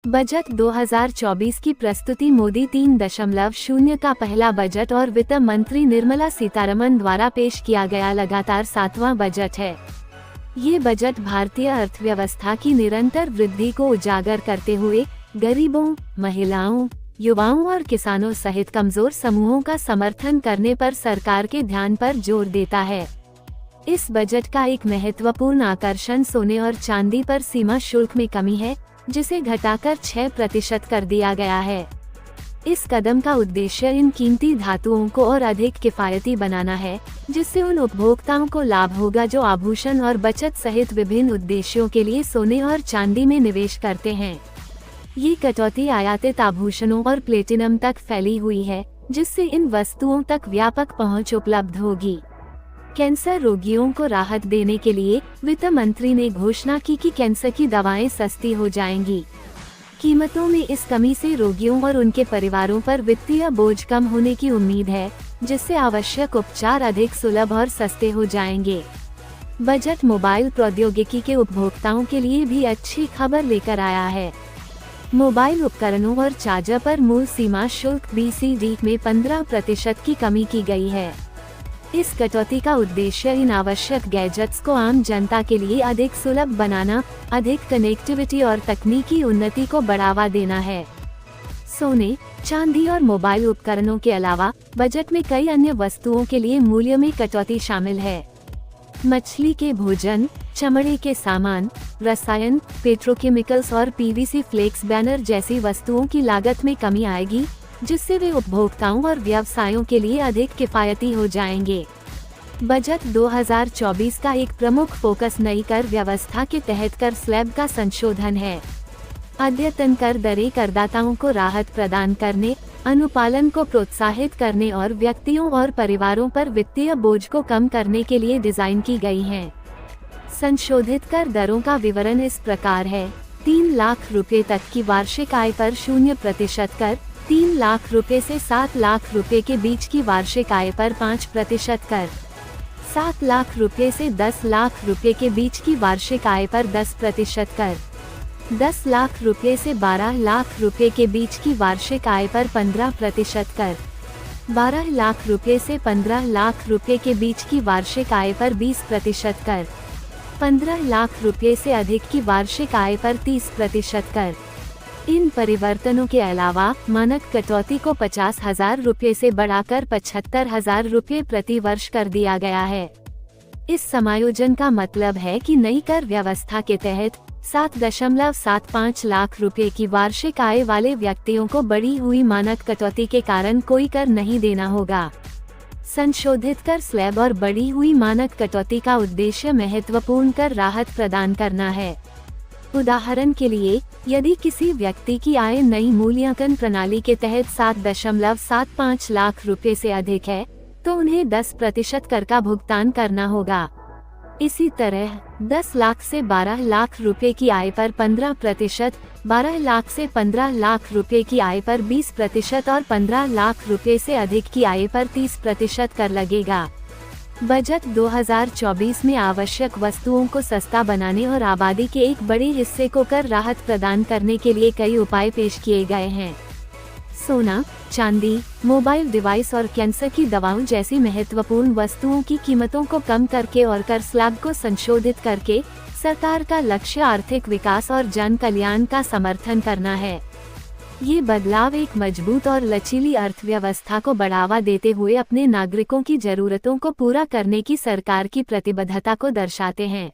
Budget 2024 की प्रस्तुति मोदी 3.0 का पहला बजट और वित्त मंत्री निर्मला सीतारमण द्वारा पेश किया गया लगातार 7वां बजट है। ये बजट भारतीय अर्थव्यवस्था की निरंतर वृद्धि को उजागर करते हुए गरीबों, महिलाओं, युवाओं और किसानों सहित कमजोर समूहों का समर्थन करने पर सरकार के ध्यान पर जोर देता है। इस बजट का एक महत्वपूर्ण आकर्षण सोने और चांदी पर सीमा शुल्क में कमी है, जिसे घटाकर 6% कर दिया गया है। इस कदम का उद्देश्य इन कीमती धातुओं को और अधिक किफायती बनाना है, जिससे उन उपभोक्ताओं को लाभ होगा जो आभूषण और बचत सहित विभिन्न उद्देश्यों के लिए सोने और चांदी में निवेश करते हैं। ये कटौती आयातित आभूषणों और प्लेटिनम तक फैली हुई है, जिससे इन वस्तुओं तक व्यापक पहुंच उपलब्ध होगी। कैंसर रोगियों को राहत देने के लिए वित्त मंत्री ने घोषणा की कि कैंसर की दवाएं सस्ती हो जाएंगी। कीमतों में इस कमी से रोगियों और उनके परिवारों पर वित्तीय बोझ कम होने की उम्मीद है, जिससे आवश्यक उपचार अधिक सुलभ और सस्ते हो जाएंगे। बजट मोबाइल प्रौद्योगिकी के उपभोक्ताओं के लिए भी अच्छी खबर लेकर आया है। मोबाइल उपकरणों और चार्जर पर मूल सीमा शुल्क BCD में 15% की कमी की गई है। इस कटौती का उद्देश्य इन आवश्यक गैजेट्स को आम जनता के लिए अधिक सुलभ बनाना, अधिक कनेक्टिविटी और तकनीकी उन्नति को बढ़ावा देना है। सोने, चांदी और मोबाइल उपकरणों के अलावा बजट में कई अन्य वस्तुओं के लिए मूल्य में कटौती शामिल है। मछली के भोजन, चमड़े के सामान, रसायन, पेट्रोकेमिकल्स और PVC फ्लेक्स बैनर जैसी वस्तुओं की लागत में कमी आएगी, जिससे वे उपभोक्ताओं और व्यवसायों के लिए अधिक किफायती हो जाएंगे। बजट 2024 का एक प्रमुख फोकस नई कर व्यवस्था के तहत कर स्लैब का संशोधन है। अद्यतन कर दरें करदाताओं को राहत प्रदान करने, अनुपालन को प्रोत्साहित करने और व्यक्तियों और परिवारों पर वित्तीय बोझ को कम करने के लिए डिजाइन की गई हैं। संशोधित कर दरों का विवरण इस प्रकार है। 3 लाख रुपए तक की वार्षिक आय पर 0% कर, 3 लाख रुपए से 7 लाख रुपए के बीच की वार्षिक आय पर 5% कर, 7 लाख रुपए से 10 लाख रुपए के बीच की वार्षिक आय पर 10% कर, 10 लाख रुपए से 12 लाख रुपए के बीच की वार्षिक आय पर 15% कर, 12 लाख रुपए से 15 लाख रुपए के बीच की वार्षिक आय पर 20% कर, 15 लाख रुपए से अधिक की वार्षिक आय पर 30% कर। इन परिवर्तनों के अलावा मानक कटौती को 50,000 रुपये से बढ़ाकर 75,000 रुपये प्रति वर्ष कर दिया गया है। इस समायोजन का मतलब है कि नई कर व्यवस्था के तहत 7.75 लाख रुपए की वार्षिक आय वाले व्यक्तियों को बढ़ी हुई मानक कटौती के कारण कोई कर नहीं देना होगा। संशोधित कर स्लैब और बढ़ी हुई मानक कटौती का उद्देश्य महत्वपूर्ण कर राहत प्रदान करना है। उदाहरण के लिए, यदि किसी व्यक्ति की आय नई मूल्यांकन प्रणाली के तहत 7.75 लाख रुपए से अधिक है, तो उन्हें 10% कर का भुगतान करना होगा। इसी तरह 10 लाख से 12 लाख रुपए की आय पर 15%, 12 लाख से 15 लाख रुपए की आय पर 20% और 15 लाख रुपए से अधिक की आय पर 30% कर लगेगा। बजट 2024 में आवश्यक वस्तुओं को सस्ता बनाने और आबादी के एक बड़े हिस्से को कर राहत प्रदान करने के लिए कई उपाय पेश किए गए हैं। सोना, चांदी, मोबाइल डिवाइस और कैंसर की दवाओं जैसी महत्वपूर्ण वस्तुओं की कीमतों को कम करके और कर स्लैब को संशोधित करके सरकार का लक्ष्य आर्थिक विकास और जन कल्याण का समर्थन करना है। ये बदलाव एक मजबूत और लचीली अर्थव्यवस्था को बढ़ावा देते हुए अपने नागरिकों की जरूरतों को पूरा करने की सरकार की प्रतिबद्धता को दर्शाते हैं।